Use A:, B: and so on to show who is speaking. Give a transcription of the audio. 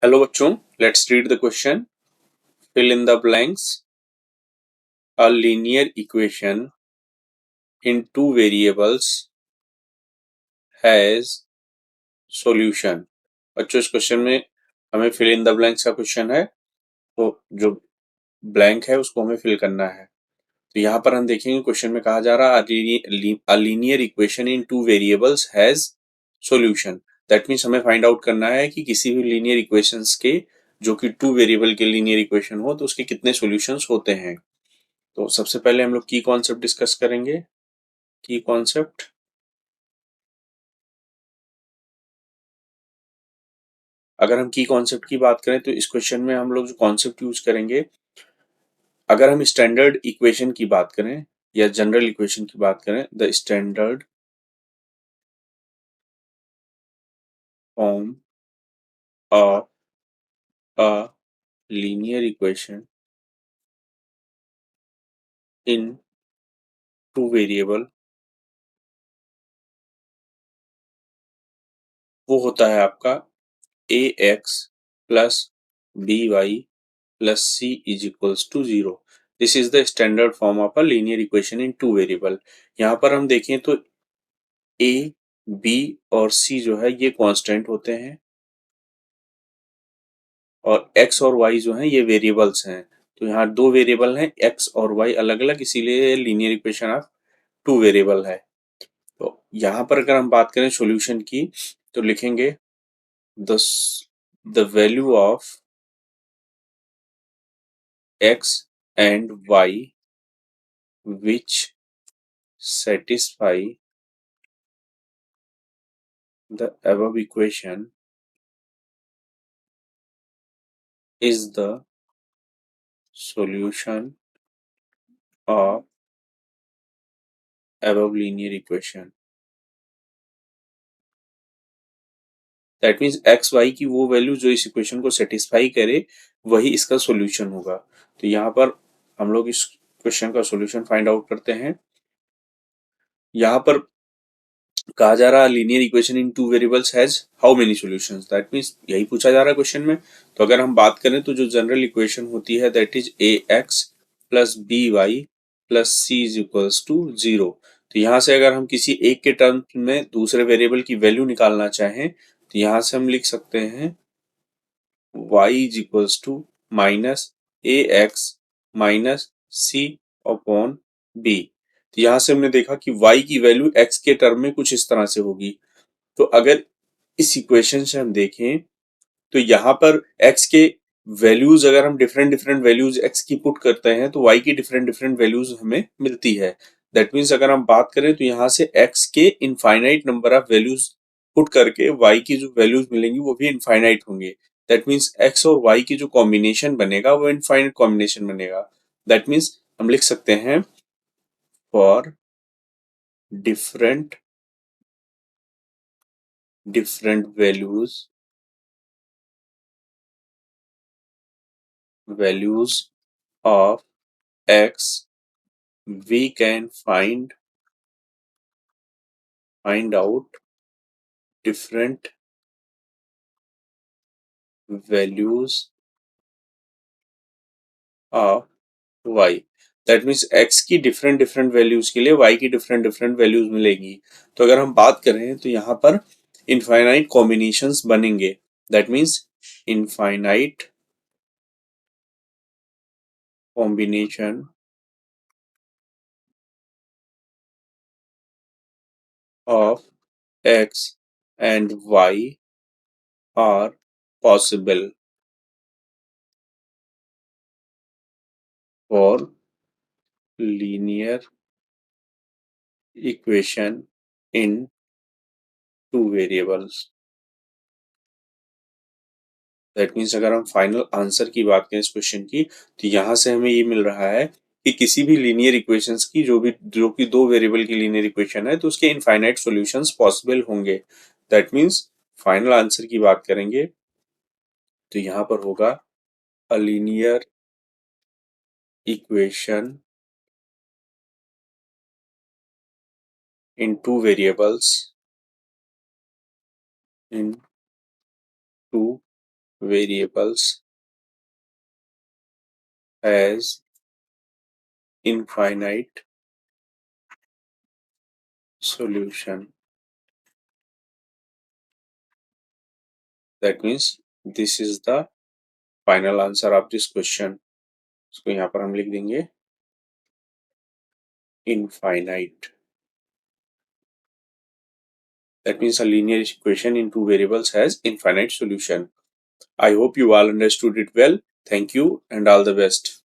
A: Hello बच्चों, let's read the question. Fill in the blanks. A linear equation in two variables has solution. बच्चों, इस question में हमें fill in the blanks का question है, तो जो ब्लैंक है उसको हमें फिल करना है. तो यहाँ पर हम देखेंगे क्वेश्चन में कहा जा रहा है अ linear equation in two variables has solution. That means हमें फाइंड आउट करना है कि किसी भी लीनियर इक्वेशंस के, जो कि टू वेरिएबल के लीनियर इक्वेशन हो, तो उसके कितने सॉल्यूशंस होते हैं. तो सबसे पहले हम लोग की कॉन्सेप्ट डिस्कस करेंगे. की कॉन्सेप्ट. अगर हम की कॉन्सेप्ट की बात करें तो इस क्वेश्चन में हम लोग जो कॉन्सेप्ट यूज करेंगे, अगर हम स्टैंडर्ड इक्वेशन की बात करें या जनरल इक्वेशन की बात करें, the standard form of a linear equation in two variable, वो होता है आपका a x plus b y plus c is equals to zero. This is the standard form of a linear equation in two variable. यहाँ पर हम देखें तो ए, B और सी जो है ये कांस्टेंट होते हैं, और एक्स और वाई जो हैं ये वेरिएबल्स हैं. तो यहाँ दो वेरिएबल हैं, एक्स और वाई अलग अलग, इसीलिए linear equation of two variable है. तो यहाँ पर अगर हम बात करें सॉल्यूशन की, तो लिखेंगे the the value of x and y which satisfy the above equation is the solution of above linear equation. That means x y की वो वैल्यू जो इस इक्वेशन को सेटिस्फाई करे, वही इसका सॉल्यूशन होगा. तो यहाँ पर हम लोग इस क्वेश्चन का सॉल्यूशन फाइंड आउट करते हैं. यहाँ पर कहा जा रहा है linear equation in two variables has how many solutions. That means यही पूछा जा रहा है क्वेश्चन में. तो अगर हम बात करें तो जो जनरल इक्वेशन होती है that is a x plus b y plus c is equals to zero. तो यहाँ से अगर हम किसी एक के टर्म्स में दूसरे वेरिएबल की वैल्यू निकालना चाहें, तो यहाँ से हम लिख सकते हैं y is equals to minus a x minus c upon b. तो यहाँ से हमने देखा कि y की वैल्यू x के टर्म में कुछ इस तरह से होगी. तो अगर इस इक्वेशन से हम देखें तो यहाँ पर x के वैल्यूज अगर हम डिफरेंट डिफरेंट वैल्यूज x की पुट करते हैं तो y की डिफरेंट डिफरेंट वैल्यूज हमें मिलती है. दैट मीन्स अगर हम बात करें तो यहाँ से x के infinite number of values put करके y की जो वैल्यूज मिलेंगी वो भी इनफाइनाइट होंगे. दैट मीन्स x और y की जो कॉम्बिनेशन बनेगा वो इनफाइनाइट कॉम्बिनेशन बनेगा. दैट मीन्स हम लिख सकते हैं for different different values of x, we can find out different values of y. That means x की डिफरेंट डिफरेंट वैल्यूज के लिए y की डिफरेंट डिफरेंट वैल्यूज मिलेगी. तो अगर हम बात करें तो यहाँ पर इनफाइनाइट कॉम्बिनेशंस बनेंगे. That means infinite combination of x and y are possible for linear equation in two variables. That means अगर हम फाइनल आंसर की बात करें इस क्वेश्चन की, तो यहाँ से हमें ये मिल रहा है कि किसी भी लीनियर इक्वेशंस की जो कि दो वेरिएबल की लीनियर इक्वेशन है, तो उसके इनफाइनाइट सॉल्यूशंस पॉसिबल होंगे. दैट मीन्स फाइनल आंसर की बात करेंगे तो यहाँ पर होगा a linear equation in two variables in two variables has infinite solution. That means this is the final answer of this question. इसको यहाँ पर हम लिख देंगे infinite. That means a linear equation in two variables has infinite solution. I hope you all understood it well. Thank you and all the best.